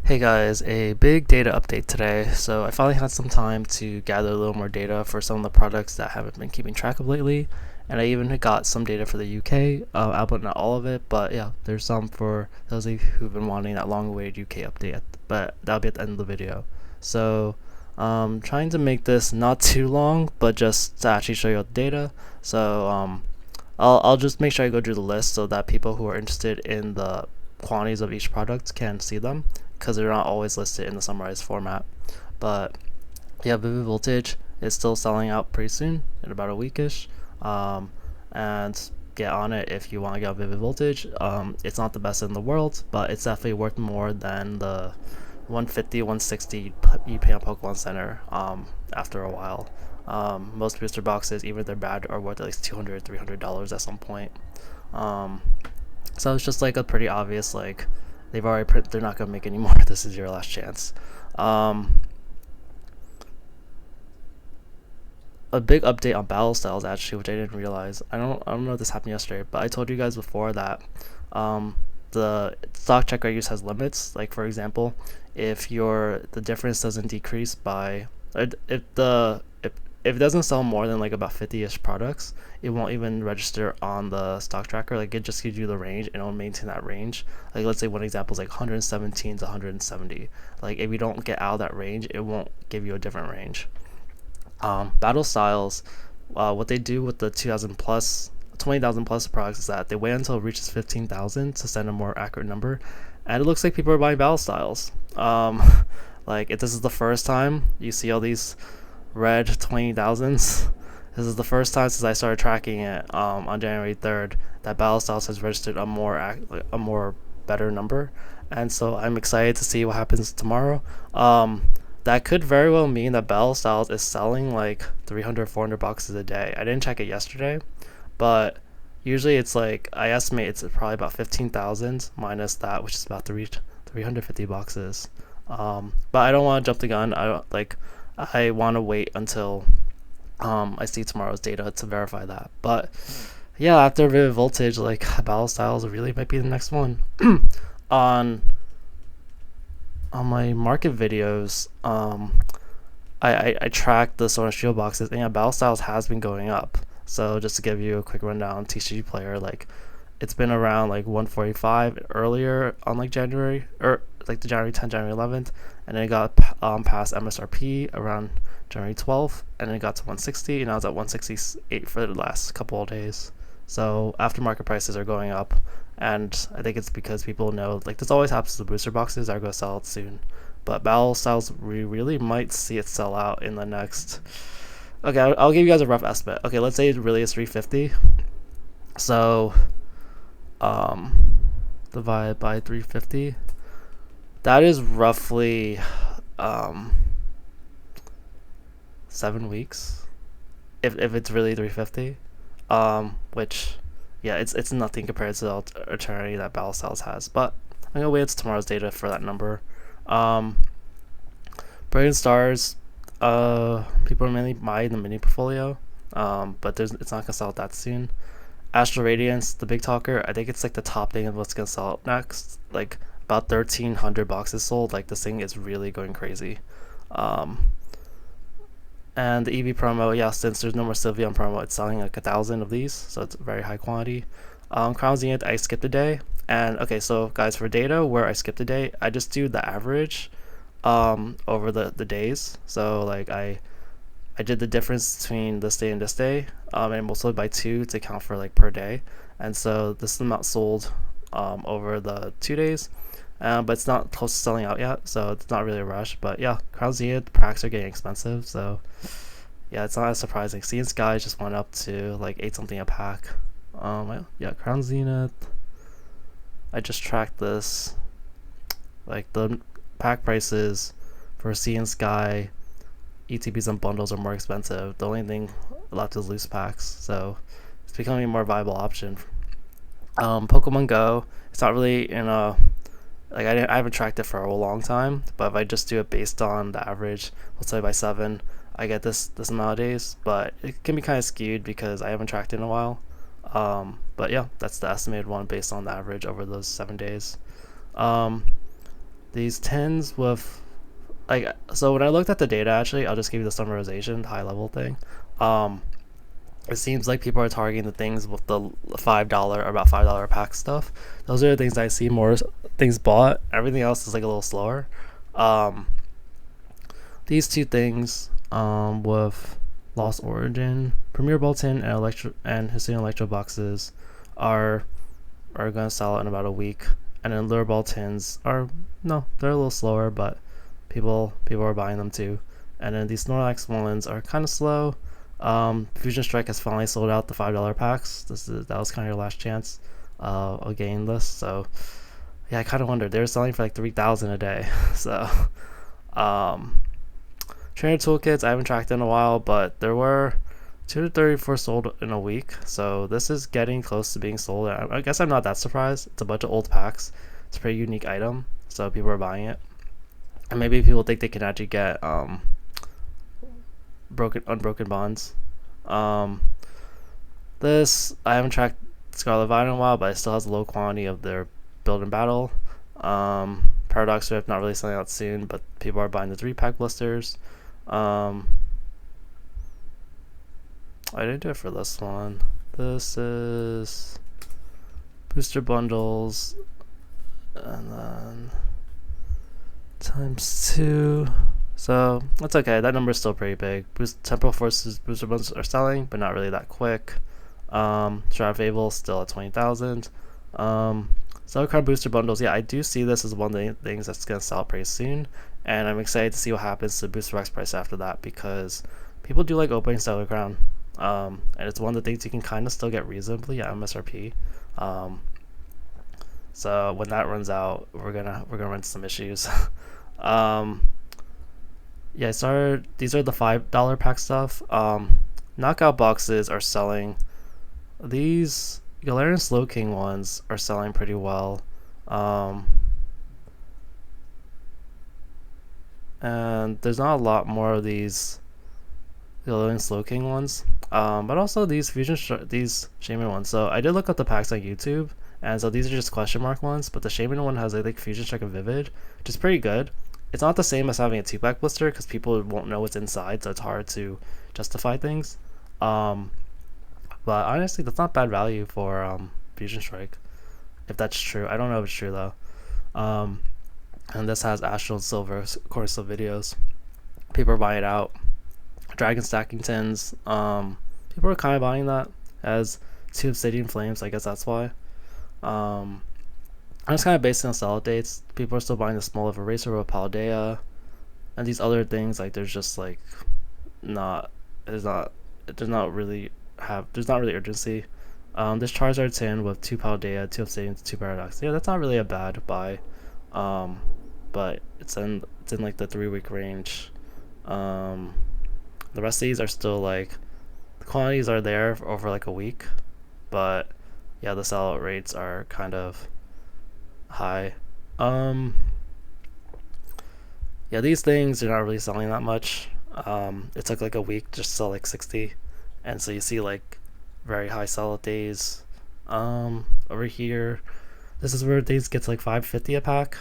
Hey guys, a big data update today. So I finally had some time to gather a little more data for some of the products that I haven't been keeping track of lately. And I even got some data for the UK, albeit not all of it, but yeah, there's some for those of you who've been wanting that long-awaited UK update, but that'll be at the end of the video. So trying to make this not too long, but just to actually show you all the data. So I'll just make sure I go through the list so that people who are interested in the quantities of each product can see them, because they're not always listed in the summarized format. But yeah, Vivid Voltage is still selling out pretty soon, in about a weekish. And get on it if you want to get Vivid Voltage. It's not the best in the world, but it's definitely worth more than the 150, 160 you pay on Pokemon Center after a while. Most booster boxes, even if they're bad, are worth at least $200, $300 at some point. Um, so it's just like a pretty obvious, like, they're not gonna make any more. This is your last chance. A big update on battle styles actually, which I didn't realize. I don't know if this happened yesterday, but I told you guys before that the stock check I use has limits. Like for example, if the difference doesn't decrease by if it doesn't sell more than like about 50-ish products, it won't even register on the stock tracker. Like it just gives you the range and it'll maintain that range. Like let's say one example is like 117 to 170. Like if you don't get out of that range, it won't give you a different range. Battle styles, what they do with the 20,000 plus products is that they wait until it reaches 15,000 to send a more accurate number, and it looks like people are buying battle styles. Like if this is the first time you see all these red 20,000s, this is the first time since I started tracking it on January 3rd that battle styles has registered a more better number, and so I'm excited to see what happens tomorrow. That could very well mean that Battle Styles is selling like 300, 400 boxes a day. I didn't check it yesterday, but usually it's like, I estimate it's probably about 15,000 minus that, which is about 350 boxes. But I don't want to jump the gun. I want to wait until I see tomorrow's data to verify that. But yeah, after Vivid Voltage, like Battle Styles really might be the next one. on on my market videos, I track the Sword and Shield boxes, and yeah, Battle Styles has been going up. So just to give you a quick rundown, TCG Player, like it's been around like 145 earlier on like January, or like the January 10th, January 11th, and then it got past MSRP around January 12th, and then it got to 160, and now it's at 168 for the last couple of days. So aftermarket prices are going up, and I think it's because people know, like this always happens to the booster boxes are going to sell out soon. But Battle Styles, we really might see it sell out in the next. Okay, I'll give you guys a rough estimate. Okay, let's say it really is 350. So, divided by 350, that is roughly 7 weeks. If it's really 350, which, yeah, it's nothing compared to the eternity that Battle Styles has. But I'm gonna wait until tomorrow's data for that number. Brilliant Stars, people are mainly buying the mini portfolio, but it's not gonna sell out that soon. Astral Radiance, the big talker, I think it's like the top thing of what's gonna sell out next. Like about 1,300 boxes sold. Like this thing is really going crazy. And the EV promo, yeah, since there's no more Sylveon promo, it's selling like 1,000 of these, so it's very high quantity. Crown Zenith, I skipped a day. And okay, so guys, for data where I skipped a day, I just do the average over the days. So like I did the difference between this day and this day, and multiplied by 2 to count for like per day. And so this is the amount sold over the 2 days, but it's not close to selling out yet, so it's not really a rush. But yeah, Crown Zenith packs are getting expensive, so yeah, it's not as surprising. Sea and Sky just went up to like 8 something a pack. Yeah, Crown Zenith, I just tracked this. Like the pack prices for Sea and Sky, ETBs and bundles are more expensive. The only thing left is loose packs, so it's becoming a more viable option. Pokemon Go, it's not really in a, like I haven't tracked it for a long time, but if I just do it based on the average, let's say by 7, I get this amount of days. But it can be kind of skewed because I haven't tracked it in a while. But yeah, that's the estimated one based on the average over those 7 days. these tins with like, so when I looked at the data, actually, I'll just give you the summarization, high level thing. Um, it seems like people are targeting the things with the $5 or about $5 pack stuff. Those are the things I see more things bought. Everything else is like a little slower. Um, these two things, with Lost Origin, Premier Bolton, and Electro and Hussein Electro boxes, are gonna sell out in about a week. And then Lure Boltons are, no, they're a little slower, but people are buying them too. And then these Snorlax ones are kind of slow. Fusion Strike has finally sold out the $5 packs. That was kind of your last chance of getting this. So yeah, I kind of wondered, they were selling for like 3,000 a day. So trainer toolkits I haven't tracked in a while, but there were 234 sold in a week. So this is getting close to being sold. I guess I'm not that surprised. It's a bunch of old packs. It's a pretty unique item, so people are buying it. And maybe people think they can actually get unbroken bonds. This I haven't tracked Scarlet Vine in a while, but it still has a low quantity of their build and battle. Paradox Rift not really selling out soon, but people are buying the 3-pack blisters. I didn't do it for this one. This is booster bundles, and then times 2. So that's okay. That number is still pretty big. Temporal Forces booster bundles are selling, but not really that quick. Shroud Fable still at 20,000. Card booster bundles, yeah, I do see this as one of the things that's gonna sell pretty soon, and I'm excited to see what happens to Booster Box price after that, because people do like opening Stellar Crown, and it's one of the things you can kind of still get reasonably at MSRP. So when that runs out, we're gonna run into some issues. Yeah, these are the $5 pack stuff. Knockout boxes are selling. These Galarian Slowking ones are selling pretty well. And there's not a lot more of these Galarian Slowking ones. But also these these Shaman ones. So I did look up the packs on YouTube, and so these are just question mark ones, but the Shaman one has, I think, Fusion Strike and Vivid, which is pretty good. It's not the same as having a 2-pack blister, because people won't know what's inside, so it's hard to justify things. But honestly, that's not bad value for Fusion Strike, if that's true. I don't know if it's true though. And this has Astral and Silver course of videos. People are buying it out. Dragon Stacking Tins. People are kind of buying that as 2 Obsidian Flames. I guess that's why. I'm just kind of based on sell dates. People are still buying the Small of Eraser with Paldea, and these other things, like there's just like there's not really urgency. This Charizard tin with 2 Paldea, 2 Obsidian, 2 Paradox. Yeah, that's not really a bad buy. But it's in like the 3-week range. The rest of these are still like, the quantities are there for over like a week, but yeah, the sellout rates are kind of high. Yeah, these things are not really selling that much. It took like a week just to sell like 60, and so you see like very high sellout days. Over here, this is where these get to like 550 a pack.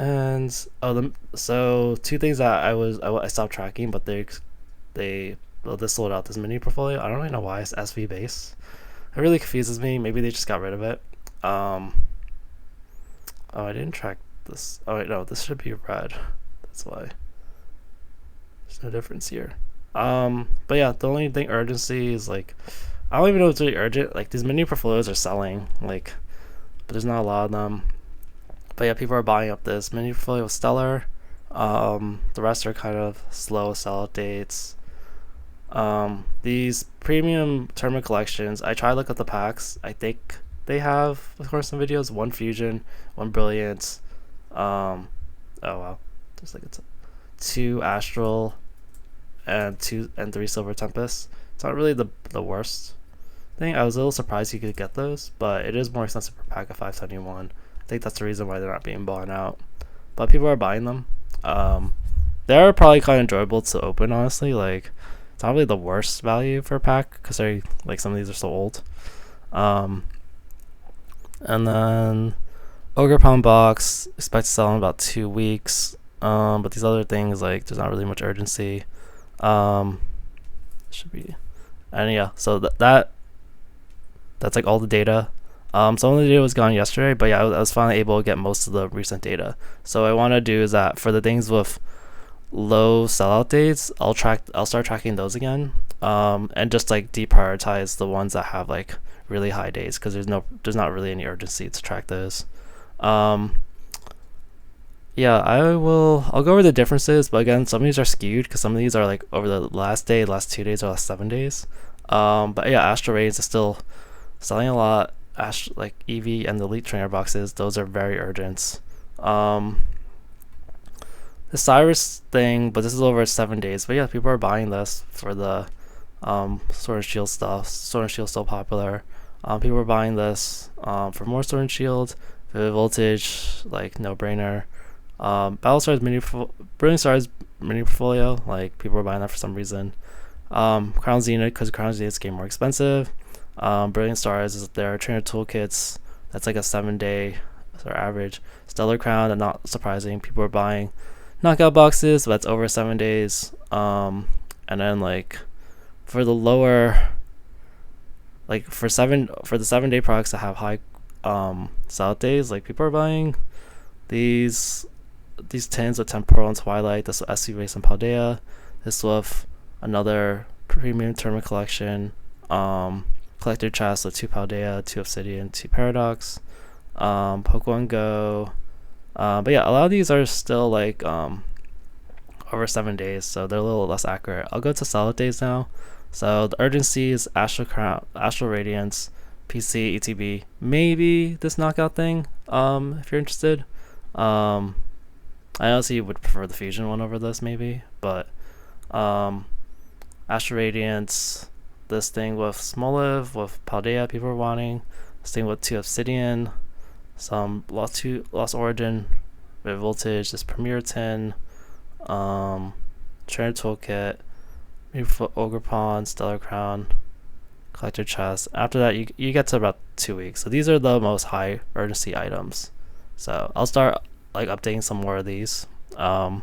And so 2 things that I stopped tracking, but this sold out, this mini portfolio. I don't really know why it's SV base. It really confuses me. Maybe they just got rid of it. Oh, I didn't track this. Oh wait, no, this should be red. That's why. There's no difference here. But yeah, the only thing urgency is like, I don't even know if it's really urgent. Like these mini portfolios are selling, like, but there's not a lot of them. But yeah, people are buying up this mini portfolio with Stellar. The rest are kind of slow sellout dates. These premium tournament collections, I try to look at the packs. I think they have, of course, some videos. 1 Fusion, 1 Brilliant. Oh wow, there's like 2 Astral, and 3 Silver Tempest. It's not really the worst thing. I was a little surprised you could get those, but it is more expensive per pack at 571. I think that's the reason why they're not being bought out, but people are buying them. They're probably kind of enjoyable to open, honestly. Like, it's not really the worst value for a pack, because they're like, some of these are so old. And then Ogre Pound box, expect to sell in about 2 weeks. But these other things, like, there's not really much urgency. Should be, and yeah, so that's like all the data. Some of the data was gone yesterday, but yeah, I was finally able to get most of the recent data. So what I want to do is that for the things with low sellout dates, I'll start tracking those again, and just like deprioritize the ones that have like really high days, because there's not really any urgency to track those. Yeah, I'll go over the differences, but again, some of these are skewed because some of these are like over the last 2 days, or last 7 days. But yeah, Astral Raids is still selling a lot. Like EV and the Elite Trainer boxes, those are very urgent. The Cyrus thing, but this is over 7 days. But yeah, people are buying this for the Sword and Shield stuff. Sword and Shield still popular. People are buying this for more Sword and Shield. Vivid Voltage, like no brainer. Battlestar's Brilliant Stars mini portfolio, like people are buying that for some reason. Crown Zenith, because Crown Zenith's getting more expensive. Brilliant Stars is their trainer toolkits. That's like a 7-day average. Stellar Crown, and not surprising, people are buying knockout boxes, but that's over 7 days. And then like for the lower, like for the 7-day products that have high sell days, like people are buying these tins with Temporal and Twilight. This with SC Race and Paldea. This with another premium tournament collection. Collector chest with 2 Paldea, 2 Obsidian, 2 Paradox. Pokemon Go. But yeah, a lot of these are still like over 7 days, so they're a little less accurate. I'll go to solid days now. So the urgency is Astral Radiance, PC, ETB, maybe this knockout thing. If you're interested. I honestly would prefer the Fusion one over this, maybe, but Astral Radiance, this thing with Smoliv, with Paldea, people are wanting. This thing with 2 Obsidian, some Lost Origin, Vivid Voltage, this Premier Tin, Trainer Toolkit, Ogre Pawn, Stellar Crown, Collector Chest. After that, you get to about 2 weeks. So these are the most high urgency items. So I'll start like updating some more of these, and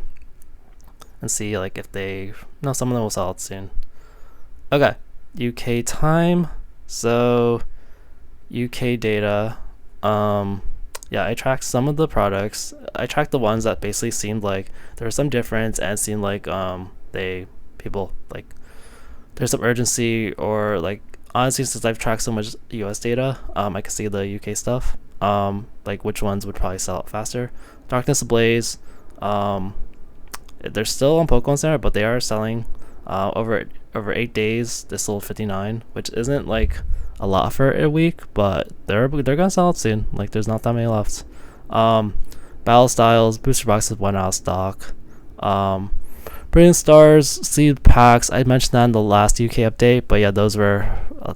see like if some of them will sell out soon. Okay, UK time. So UK data. Yeah, I tracked some of the products. I tracked the ones that basically seemed like there was some difference, and seemed like people like there's some urgency, or like honestly, since I've tracked so much US data, I can see the UK stuff. Like which ones would probably sell out faster. Darkness Ablaze, they're still on Pokemon Center, but they are selling over 8 days. They sold 59, which isn't like a lot for a week, but they're gonna sell out soon. Like there's not that many left. Battle Styles booster boxes went out of stock. Brilliant Stars seed packs, I mentioned that in the last UK update, but yeah, those were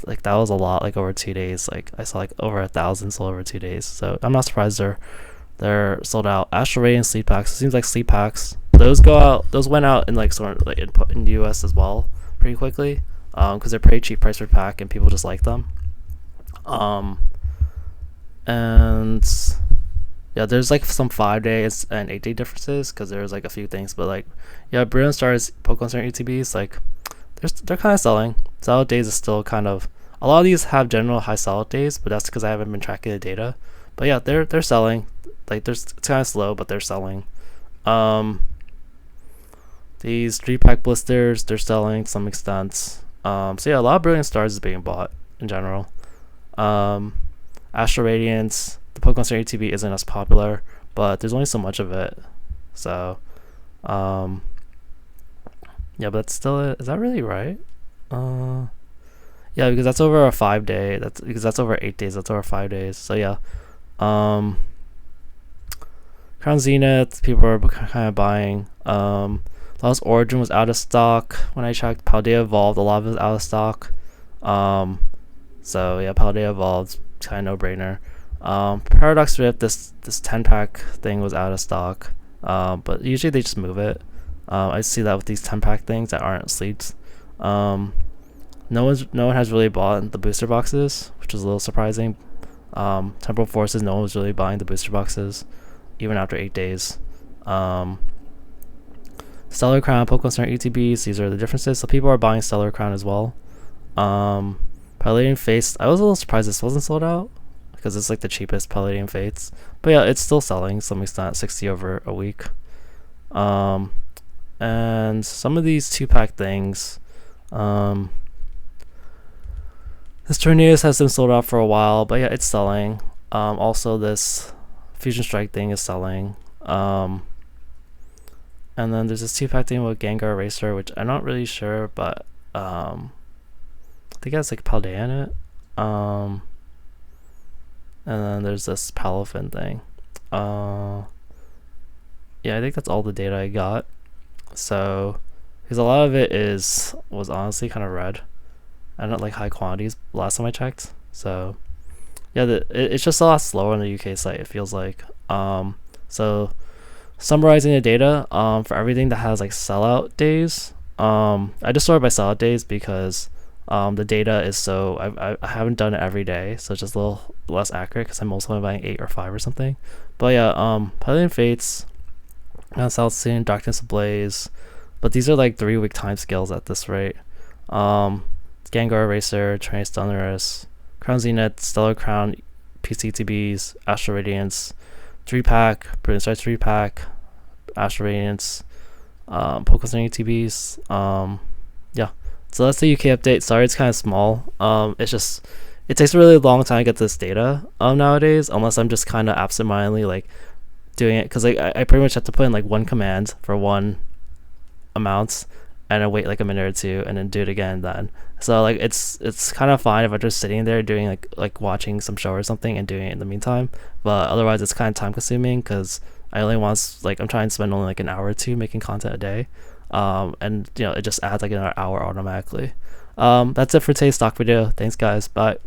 like that was a lot, like over 2 days. Like I saw like over 1,000 sold over 2 days, so I'm not surprised they're sold out. Astral Radiant sleep packs, it seems like sleep packs, those went out in like sort of like in the US as well pretty quickly, because they're pretty cheap price per pack and people just like them. And yeah, there's like some 5 days and 8 day differences, because there's like a few things, but like yeah, Brilliant Stars Pokemon Center ETBs, like they're kind of selling. Sell days is still kind of, a lot of these have general high sell days, but that's because I haven't been tracking the data. But yeah, they're selling. Like it's kind of slow, but they're selling. These 3-pack blisters, they're selling to some extent. So yeah, a lot of Brilliant Stars is being bought in general. Astral Radiance, the Pokemon Center ETB isn't as popular, but there's only so much of it. So yeah, but that's still it. Is that really right? Yeah, because that's over a 5 day. That's over 8 days. That's over 5 days. So yeah. Crown Zenith, people are kind of buying. Lost Origin was out of stock when I checked. Paldea Evolved, a lot of it was out of stock. So yeah, Paldea Evolved, kind of no brainer. Paradox Rift, this 10-pack thing was out of stock. But usually they just move it. I see that with these 10-pack things that aren't sleeves. No one has really bought the booster boxes, which is a little surprising. Temporal Forces, no one was really buying the booster boxes, even after 8 days. Stellar Crown, Pokemon Center ETBs, these are the differences. So people are buying Stellar Crown as well. Palladium Fates, I was a little surprised this wasn't sold out, because it's like the cheapest Palladium Fates. But yeah, it's still selling, some extent, 60 over a week. And some of these 2-pack things, this Tornadus has been sold out for a while, but yeah, it's selling. Also this Fusion Strike thing is selling. And then there's this 2-pack thing with Gengar Racer, which I'm not really sure, but I think it has like Paldea in it. And then there's this Palafin thing. Yeah, I think that's all the data I got. So, because a lot of it was honestly kind of red, and not like high quantities last time I checked. So, yeah, it's just a lot slower on the UK site, it feels like. So summarizing the data, for everything that has like sellout days, I just sort by sellout days because the data is so I haven't done it every day, so it's just a little less accurate because I'm mostly buying 8 or 5 or something. But yeah, Palladium Fates, South Scene, Darkness Ablaze, but these are like 3-week time scales at this rate. Gengar Racer, Trainus Donruss, Crown Zenith, Stellar Crown, PCTBs, Astral Radiance, 3-pack, Brilliant Stars 3-pack, Astral Radiance, Pokemon TBs. Yeah, so that's the UK update. Sorry, it's kind of small. It's just it takes a really long time to get this data nowadays, unless I'm just kind of absentmindedly like doing it, because like I pretty much have to put in like one command for one amount, and I wait like a minute or two, and then do it again then. So like it's kind of fine if I'm just sitting there doing like watching some show or something and doing it in the meantime, but otherwise it's kind of time consuming because I only want I'm trying to spend only like an hour or two making content a day, and it just adds like an hour automatically. That's it for today's stock video. Thanks guys, bye.